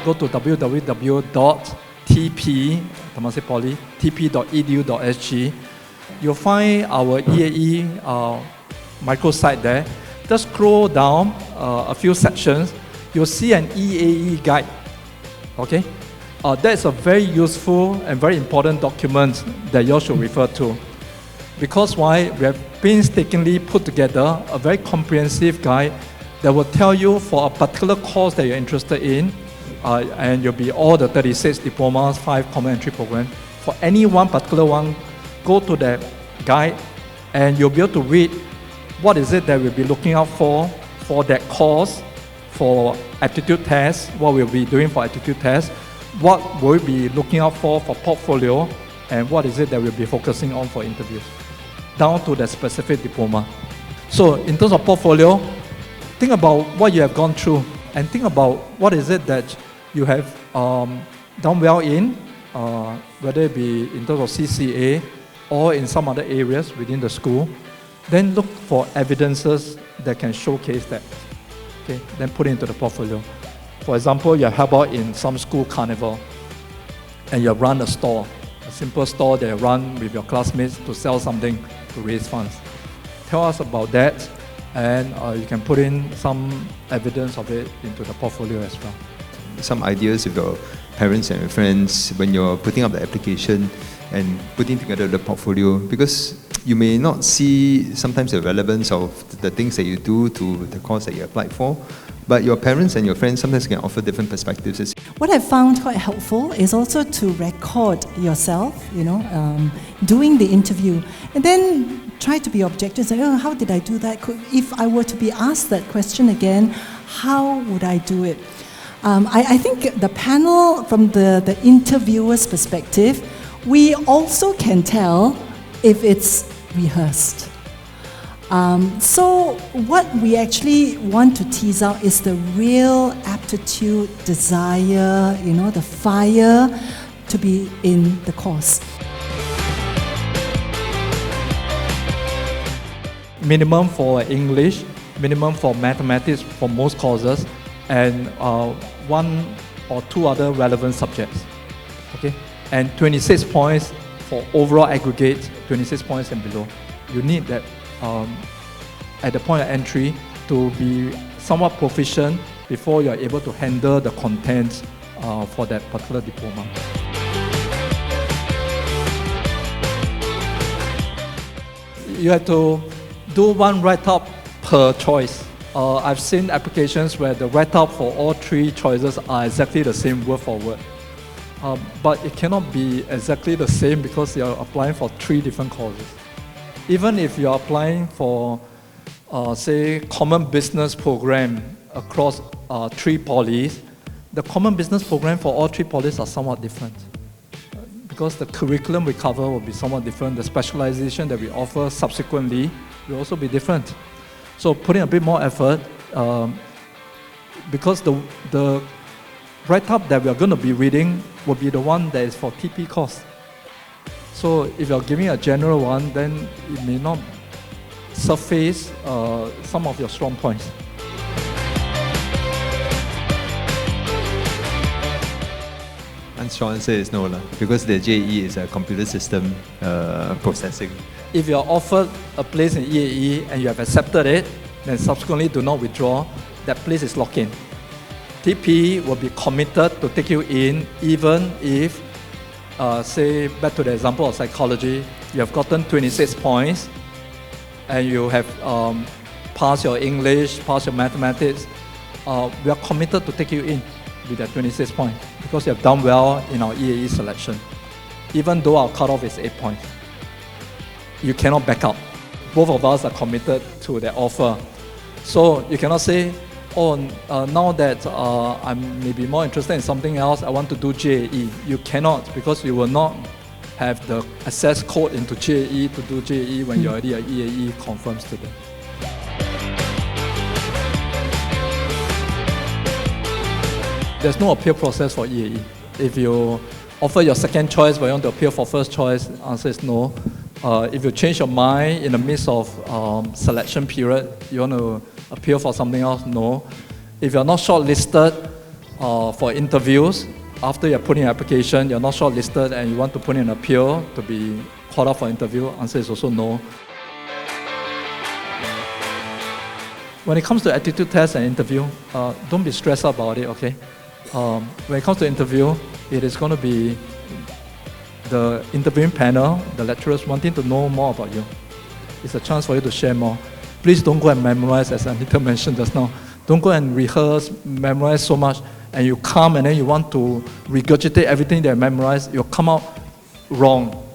go to www.tp.edu.sg. You'll find our EAE microsite there. Just scroll down a few sections. You'll see an EAE guide. Okay? That's a very useful and very important document that you should refer to. Because why? We have painstakingly put together a very comprehensive guide that will tell you for a particular course that you're interested in, and you'll be all the 36 diplomas, 5 common entry programs. For any one particular one, go to that guide and you'll be able to read what is it that we'll be looking out for that course, for aptitude tests, what we'll be doing for aptitude tests, what we'll be looking out for portfolio, and what is it that we'll be focusing on for interviews, down to the specific diploma. So in terms of portfolio, think about what you have gone through and think about what is it that you have done well in, whether it be in terms of CCA or in some other areas within the school. Then look for evidences that can showcase that. Okay, then put it into the portfolio. For example, you have helped out in some school carnival and you run a store, a simple store that you run with your classmates to sell something to raise funds. Tell us about that, and you can put in some evidence of it into the portfolio as well. Some ideas with your parents and your friends when you're putting up the application and putting together the portfolio, because you may not see sometimes the relevance of the things that you do to the course that you applied for, but your parents and your friends sometimes can offer different perspectives. What I found quite helpful is also to record yourself, doing the interview, and then try to be objective. Say, oh, how did I do that? If I were to be asked that question again, how would I do it? I think the panel, from the interviewer's perspective, we also can tell if it's rehearsed. So what we actually want to tease out is the real aptitude, desire, the fire to be in the course. Minimum for English, minimum for mathematics for most courses, and 1 or 2 other relevant subjects. Okay? And 26 points for overall aggregate, 26 points and below. You need that at the point of entry to be somewhat proficient before you're able to handle the content for that particular diploma. You have to do one write-up per choice. I've seen applications where the write-up for all 3 choices are exactly the same word for word. But it cannot be exactly the same because you're applying for 3 different courses. Even if you're applying for, say, common business program across 3 polys, the common business program for all 3 polys are somewhat different. Because the curriculum we cover will be somewhat different, the specialization that we offer subsequently will also be different. So put in a bit more effort, because the write-up that we are going to be reading will be the one that is for TP course. So if you're giving a general one, then it may not surface some of your strong points. And short answer is no, because the JEE is a computer system processing. If you're offered a place in EAE and you have accepted it, then subsequently do not withdraw. That place is locked in. TP will be committed to take you in even if, say, back to the example of psychology, you have gotten 26 points and you have passed your English, passed your mathematics. We are committed to take you in with that 26 points because you have done well in our EAE selection, even though our cutoff is 8 points. You cannot back out. Both of us are committed to the offer. So you cannot say, oh, now that I may be more interested in something else, I want to do JAE. You cannot, because you will not have the access code into JAE to do JAE when you're already an EAE confirmed student. There's no appeal process for EAE. If you offer your second choice but you want to appeal for first choice, the answer is no. If you change your mind in the midst of selection period, you want to appeal for something else, no. If you're not shortlisted, for interviews, after you're putting an application, you're not shortlisted and you want to put in an appeal to be called up for interview, answer is also no. When it comes to attitude test and interview, don't be stressed about it, okay? When it comes to interview, it is going to be the interviewing panel, the lecturers wanting to know more about you. It's a chance for you to share more. Please don't go and memorize, as Anita mentioned just now. Don't go and rehearse, memorize so much, and you come and then you want to regurgitate everything they memorized, you'll come out wrong,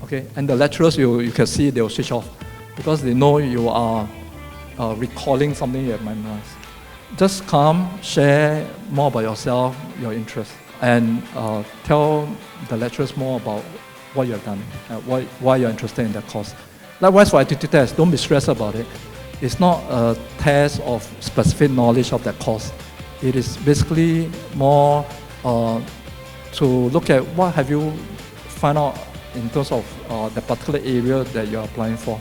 okay? And the lecturers, you can see they'll switch off because they know you are recalling something you have memorized. Just come, share more about yourself, your interests, and tell the lecturers more about what you have done, why you're interested in that course. Likewise for attitude test, don't be stressed about it. It's not a test of specific knowledge of that course. It is basically more to look at what have you found out in terms of the particular area that you're applying for.